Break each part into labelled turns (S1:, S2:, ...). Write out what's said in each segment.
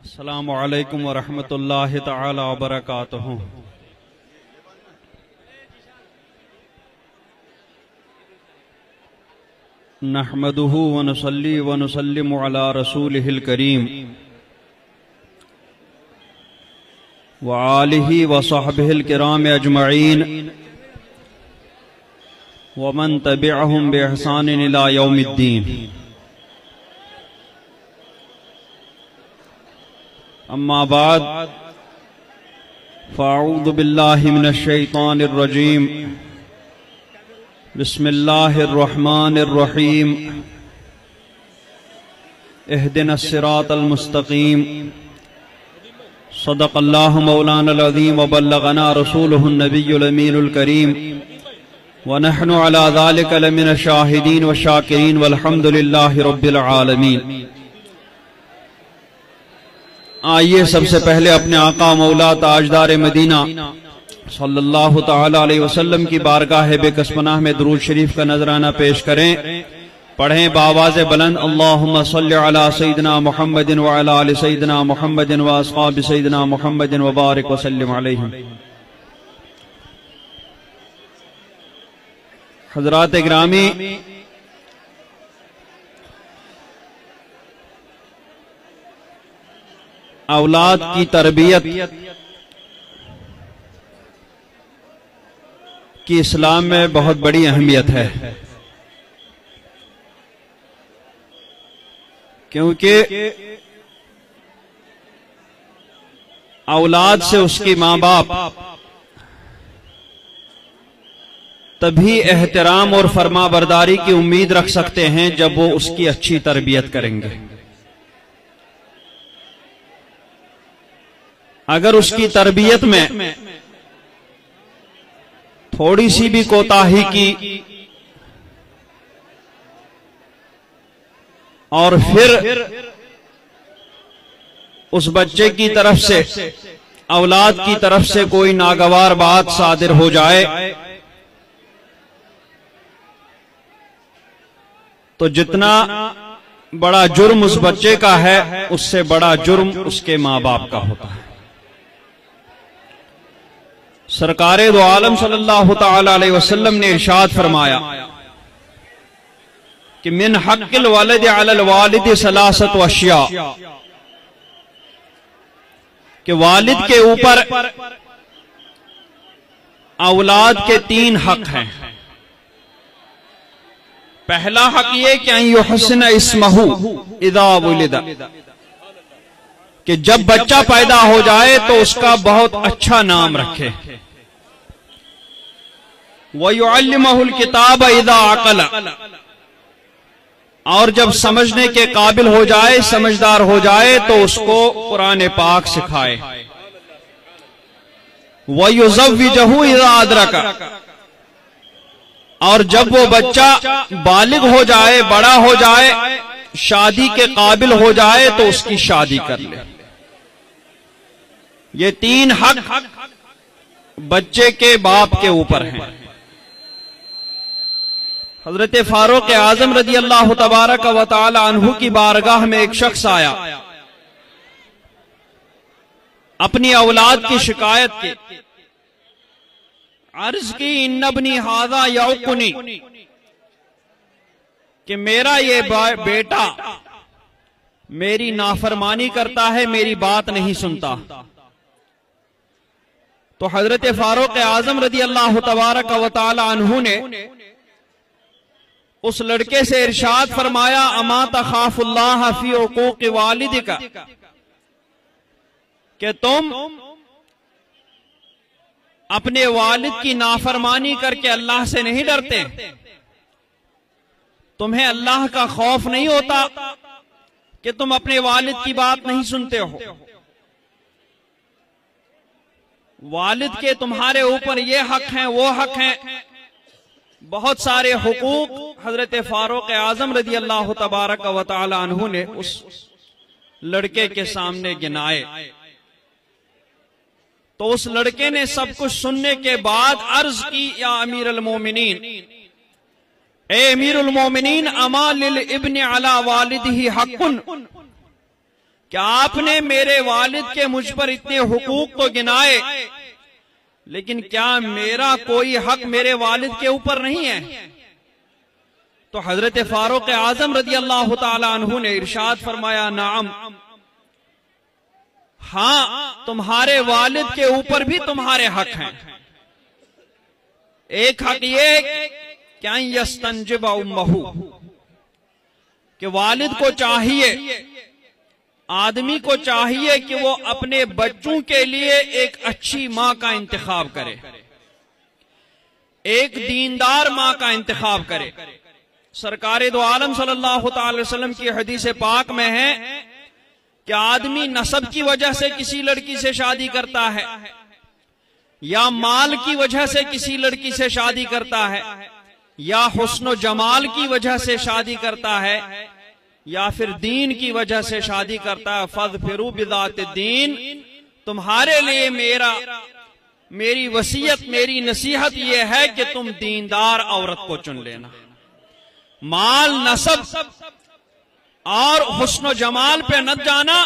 S1: अस्सलामु अलैकुम व रहमतुल्लाहि तआला व बरकातुहू। नहमदुहु व नुसल्ली व नुसल्लिमु अला रसूलिहिल करीम व आलिहि व सहबिहिल किराम अजमईन व मन तबिअहुम बि इहसान इला यौमिद्दीन। अम्मा बाद फ़अऊज़ु बिल्लाहि मिनश शैतानिर रजीम। बिस्मिल्लाहिर रहमानिर रहीम। इहदिनस सिरातल मुस्तकीम। सदक़ल्लाहु मौलानल अज़ीम व बल्लगना रसूलुहुन नबियुल अमीनुल करीम व नहनु अला ज़ालिका लमिनश शाहिदीन व शाकिरीन वल्हम्दुलिल्लाहि रब्बिल आलमीन। आइए सबसे पहले अपने आका मौला ताजदार मदीना सल्लल्लाहु ताला अलैहि वसल्लम की बारगाह बेकसपनाह में दुरूद शरीफ का नजराना पेश करें। पढ़ें बावाज़ बुलंद अल्लाहुम्मा सल्लि अला सय्यिदिना मुहम्मदिन व अला आलि सय्यिदिना मुहम्मदिन व अस्हाबि सय्यिदिना मुहम्मदिन व बारिक व सल्लिम अलैहिम। हज़रात गिरामी, औलाद की तरबियत की इस्लाम में बहुत बड़ी अहमियत है, क्योंकि औलाद से उसकी माँ बाप तभी एहतराम और फरमाबरदारी की उम्मीद रख सकते हैं जब वो उसकी अच्छी तरबियत करेंगे। अगर उसकी तरबियत में थोड़ी सी भी कोताही की और फिर उस बच्चे की तरफ से, औलाद की तरफ से कोई नागवार बात सादिर हो जाए तो जितना बड़ा जुर्म उस बच्चे का है, उससे बड़ा जुर्म उसके माँ बाप का होता है। सरकारे दो आलम सल्लल्लाहु ताला अलैहि वसल्लम ने इरशाद फरमाया कि मिन हक़्क़िल वलद अलल वालिद सलासत अशिया, कि वालिद के ऊपर औलाद के 3 हक हैं। पहला हक ये कि युहसिन इस्महु इज़ा वुलिदा, कि जब बच्चा पैदा हो जाए तो उसका बहुत अच्छा नाम रखे। वयुअल्लिमुहुल किताब इज़ा अक़ला, और जब समझने के काबिल हो जाए, समझदार हो जाए तो उसको कुरान पाक सिखाए। वयुज़व्विजुहु इज़ा अदरका, और जब वो बच्चा बालिग हो जाए, बड़ा हो जाए, शादी के काबिल हो जाए तो उसकी शादी कर ले। ये 3 हक बच्चे के बाप के ऊपर हैं। हजरत फारूक आजम रजी अल्लाह तबारक व तआला अन्हु की बारगाह में एक शख्स आया, अपनी औलाद की शिकायत की। अर्ज की इन्नबनी हाज़ा यौकुनी, कि मेरा ये बेटा मेरी नाफरमानी करता है, मेरी बात नहीं सुनता। तो हजरत फारूक आजम रज़ी अल्लाह तबारक व तआला अन्हु ने उस लड़के से इरशाद फरमाया, अमा तखाफुल्लाह फी उकूक़ वालिदिका, कि तुम अपने वालिद की नाफरमानी करके अल्लाह से नहीं डरते? तुम्हें अल्लाह का खौफ नहीं होता कि तुम अपने वालिद की बात नहीं सुनते हो? वालिद के तुम्हारे ऊपर ये हक हैं, वो हक हैं, बहुत सारे हुकूक हजरत फारूक आजम रज़ी अल्लाह तबारक व तआला अन्हु ने उस लड़के के सामने गिनाए। तो उस लड़के ने सब कुछ सुनने के बाद अर्ज की, या अमीरुल मोमिनीन, ए अमीरुल मोमिनीन, अमा लिल इब्न अला वालिदिही हक़्क़ुन, क्या आपने मेरे वालिद के मुझ पर इतने हुकूक तो गिनाए, लेकिन क्या मेरा कोई हक मेरे वालिद के ऊपर नहीं है? तो हजरत फारूक आजम रज़ी अल्लाह ताला अन्हु ने इरशाद फरमाया, नाम, हाँ, तुम्हारे वालिद के ऊपर भी तुम्हारे हक हैं। एक हक ये क्या यस्तंजिब उम्महू, कि वालिद को चाहिए, आदमी को चाहिए कि वो अपने बच्चों के लिए एक अच्छी मां का इंतखाब करे, एक दीनदार मां का इंतखाब करे। सरकारे दो आलम सल्लल्लाहु अलैहि वसल्लम की हदीस पाक में है कि आदमी नसब की वजह से किसी लड़की से शादी करता है, या माल की वजह से किसी लड़की से शादी करता है, या हुस्न जमाल की वजह से शादी करता है, या फिर दीन की वजह से शादी करता है। फज़फिरू बिज़ाति दीन, तुम्हारे लिए मेरी वसीयत, मेरी नसीहत यह है कि तुम दीनदार औरत को चुन लेना। माल, नसब और हुस्न जमाल पे न जाना,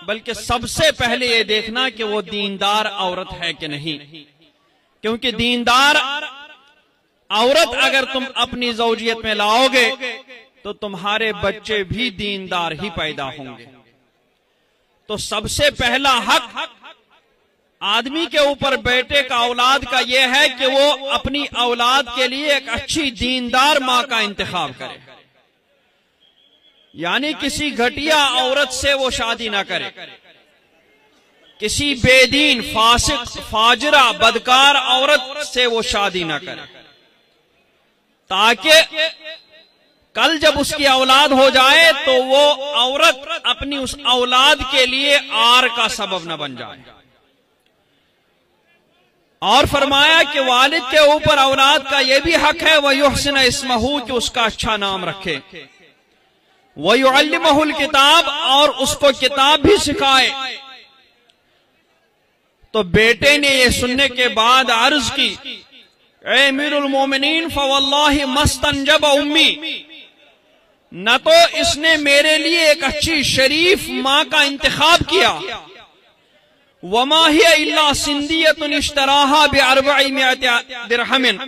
S1: बल्कि सबसे पहले ये देखना कि वो दीनदार औरत है कि नहीं, क्योंकि दीनदार औरत अगर तुम अपनी ज़ौजियत में लाओगे तो तुम्हारे बच्चे भी दीनदार ही पैदा होंगे। तो सबसे पहला हक आदमी के ऊपर बेटे का, औलाद का, यह है कि वो अपनी औलाद के लिए एक अच्छी दीनदार मां का इंतखाब करे, यानी किसी घटिया औरत से वो शादी ना करे, किसी बेदीन, फासिक, फाजरा, बदकार औरत से वो शादी ना करे, ताकि कल जब उसकी औलाद हो जाए तो वो औरत अपनी उस औलाद के लिए आर का सबब न बन जाए। और फरमाया कि वालिद के ऊपर औलाद का यह भी हक है, वह युहसिन इस्महू, कि उसका अच्छा नाम रखे, वह युअल्लिमुहुल किताब, और उसको किताब भी सिखाए। तो बेटे ने यह सुनने के बाद अर्ज की, ए अमीरुल मोमिनीन, फवल्लाहि मस्तंजब उम्मी, न तो इसने मेरे लिए एक अच्छी शरीफ मां का इंतखाब किया, वमा हिया इल्ला सिंदियतुन इश्तराहा बिअरबई मिअति दिरहमिन,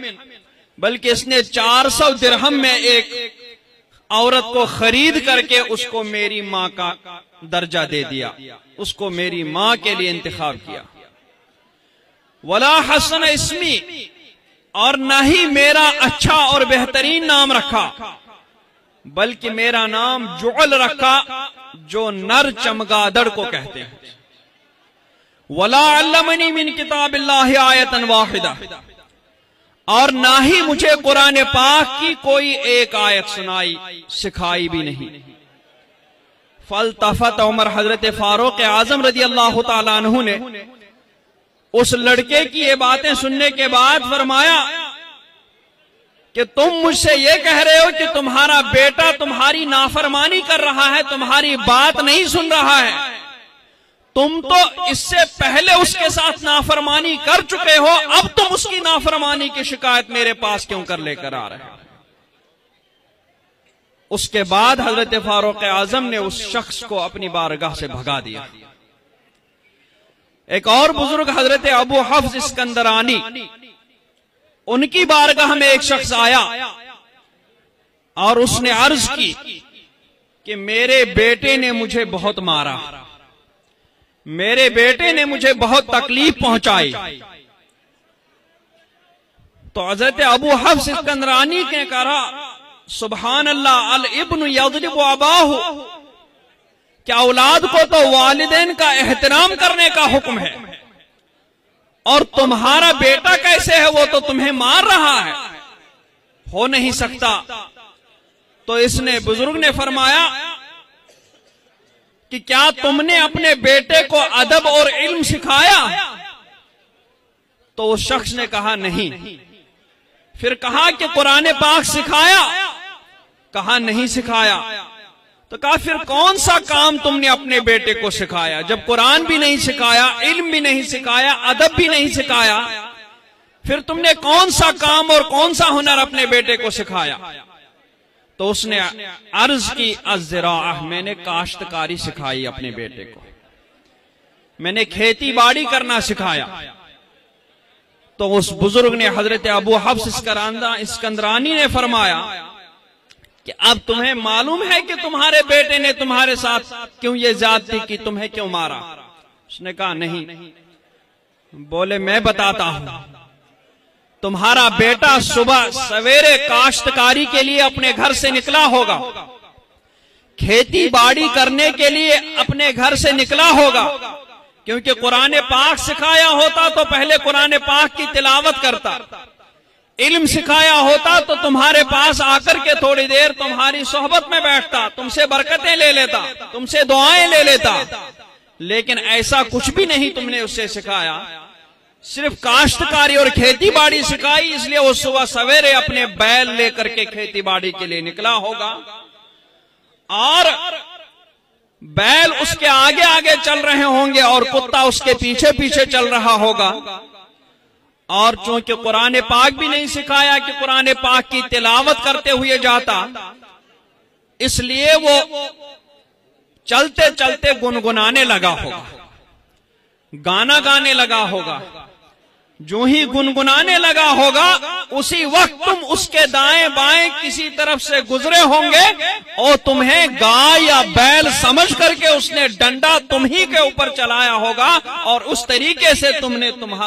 S1: बल्कि इसने 400 दिरहम में एक औरत को खरीद करके उसको मेरी मां का दर्जा दे दिया, उसको मेरी मां के लिए इंतखाब किया। वला हसन इस्मी, और न ही मेरा अच्छा और बेहतरीन नाम रखा, बल्कि मेरा नाम जुअल रखा, जो नर चमगादड़ को कहते हैं। वला अल्लमनी मिन किताबिल्लाहि आयतन वाहिदा, और ना ही मुझे कुरान पाक की कोई एक आयत सुनाई, सिखाई भी नहीं। फल्तफत उमर, हजरत फारूक आजम रज़ी अल्लाह ताला अन्हु ने उस लड़के की ये बातें सुनने के बाद फरमाया कि तुम मुझसे ये कह रहे हो कि तुम्हारा बेटा तुम्हारी नाफरमानी कर रहा है, तुम्हारी बात नहीं सुन रहा है, तुम तो इससे पहले उसके साथ नाफरमानी कर चुके हो, अब तुम उसकी नाफरमानी की शिकायत मेरे पास क्यों कर लेकर आ रहे हो? उसके बाद हजरत फारूक आजम ने उस शख्स को अपनी बारगाह से भगा दिया। एक और बुजुर्ग हजरत अबू हफ्स इस्कंदरानी, उनकी बारगाह में एक शख्स आया और उसने अर्ज की कि मेरे बेटे ने मुझे बहुत मारा, मेरे बेटे ने मुझे बहुत तकलीफ पहुंचाई। तो हजरत अबू हफ्स इस्कंदरानी ने कहा, सुबहान अल्लाह, अल इब्नु यज़रिबु अबाहु, क्या औलाद को तो वालिदैन का एहतराम करने का हुक्म है, और तुम्हारा बेटा कैसे है, वो तो तुम्हें मार रहा है, हो नहीं सकता। तो इसने, बुजुर्ग ने फरमाया कि क्या तुमने अपने बेटे को अदब और इल्म सिखाया? तो उस शख्स ने कहा नहीं। फिर कहा कि कुरान पाक सिखाया? कहा नहीं सिखाया। तो कहा फिर कौन सा काम तुमने अपने बेटे को सिखाया? जब कुरान भी नहीं सिखाया, इल्म भी नहीं सिखाया, अदब भी नहीं सिखाया, फिर तुमने कौन सा काम और कौन सा हुनर अपने बेटे को सिखाया? तो उसने अर्ज की अज़राअह, मैंने काश्तकारी सिखाई अपने बेटे को, मैंने खेती बाड़ी करना सिखाया। तो उस बुजुर्ग ने, हजरत अबू हफ्स इस्कंदरानी ने फरमाया कि अब तुम्हें मालूम है कि तुम्हारे बेटे ने तुम्हारे साथ क्यों ये ज्यादती की, तुम्हें क्यों मारा? उसने कहा नहीं। बोले मैं बताता हूं, तुम्हारा बेटा सुबह सवेरे काश्तकारी के लिए अपने घर से निकला होगा, खेती बाड़ी करने के लिए अपने घर से निकला होगा, क्योंकि कुरान पाक सिखाया होता तो पहले कुरान पाक की तिलावत करता, इल्म सिखाया होता तो तुम्हारे पास आकर के थोड़ी देर तुम्हारी सोहबत में बैठता, तुमसे बरकतें ले लेता, तुमसे दुआएं ले लेता। लेकिन ऐसा कुछ भी नहीं तुमने उससे सिखाया, सिर्फ काश्तकारी और खेती बाड़ी सिखाई। इसलिए वो सुबह सवेरे अपने बैल लेकर के खेती बाड़ी के लिए निकला होगा और बैल उसके आगे आगे चल रहे होंगे और कुत्ता उसके पीछे पीछे चल रहा होगा। और चूंकि कुरान पाक भी नहीं सिखाया कि कुरान पाक की तिलावत करते हुए जाता, इसलिए वो चलते चलते गुनगुनाने लगा होगा, गाना गाने लगा होगा। जो ही गुनगुनाने लगा होगा उसी वक्त तुम उसके दाएं बाएं किसी तरफ से गुजरे होंगे और तुम्हें गाय या बैल समझ करके उसने डंडा तुम ही के ऊपर चलाया होगा और उस तरीके से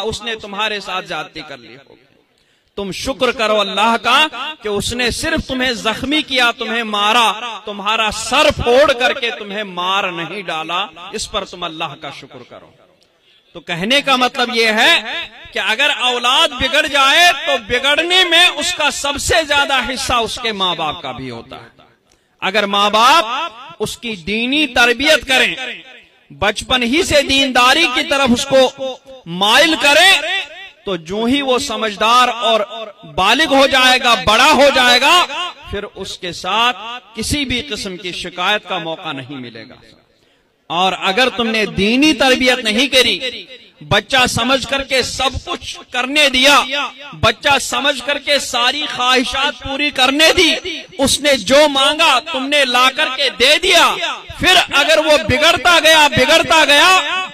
S1: उसने तुम्हारे साथ ज्यादती कर ली होगी। तुम शुक्र करो अल्लाह का कि उसने सिर्फ तुम्हें जख्मी किया, तुम्हें मारा, तुम्हारा सर फोड़ करके तुम्हें मार नहीं डाला। इस पर तुम अल्लाह का शुक्र करो। तो कहने का मतलब यह है कि अगर औलाद बिगड़ जाए तो बिगड़ने में उसका सबसे ज्यादा हिस्सा उसके माँ बाप का भी होता है। अगर माँ बाप उसकी दीनी तरबियत करें, बचपन ही से दीनदारी की तरफ उसको माइल करें, तो जो ही वो समझदार और बालिग हो जाएगा, बड़ा हो जाएगा, फिर उसके साथ किसी भी किस्म की शिकायत का मौका नहीं मिलेगा। और अगर तुमने दीनी तरबियत नहीं करी, बच्चा समझ करके सब कुछ करने दिया, बच्चा समझ करके सारी ख्वाहिशात पूरी करने दी, उसने जो मांगा तुमने ला करके दे दिया, फिर अगर वो बिगड़ता गया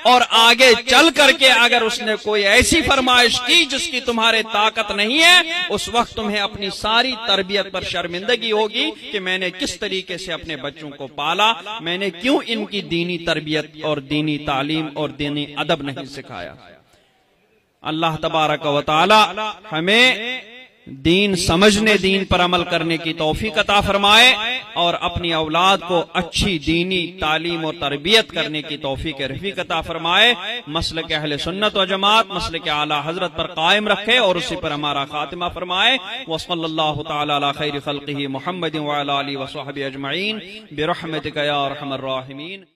S1: और आगे चल करके अगर उसने कोई ऐसी फरमाइश की जिसकी तुम्हारे ताकत नहीं है, उस वक्त तुम्हें अपनी सारी तरबियत पर शर्मिंदगी होगी कि मैंने किस तरीके से अपने बच्चों को पाला, मैंने क्यों इनकी दीनी तरबियत और दीनी तालीम और दीनी अदब नहीं सिखाया। अल्लाह तबारक व तआला हमें दीन समझने, दीन पर अमल करने की तौफीक अता फरमाए और अपनी औलाद को अच्छी दीनी तालीम और तरबियत करने की तौफीक रफीक अता फरमाए। मसलक अहले सुन्नत व जमात, मसलक आला हजरत पर कायम रखे और उसी पर हमारा खातिमा फरमाए। व सल्लल्लाहु तआला अला खैरि खल्क़िही मुहम्मदिन व अला आलिहि व सहबिही अजमईन बिरहमतिका या अरहमर राहिमीन।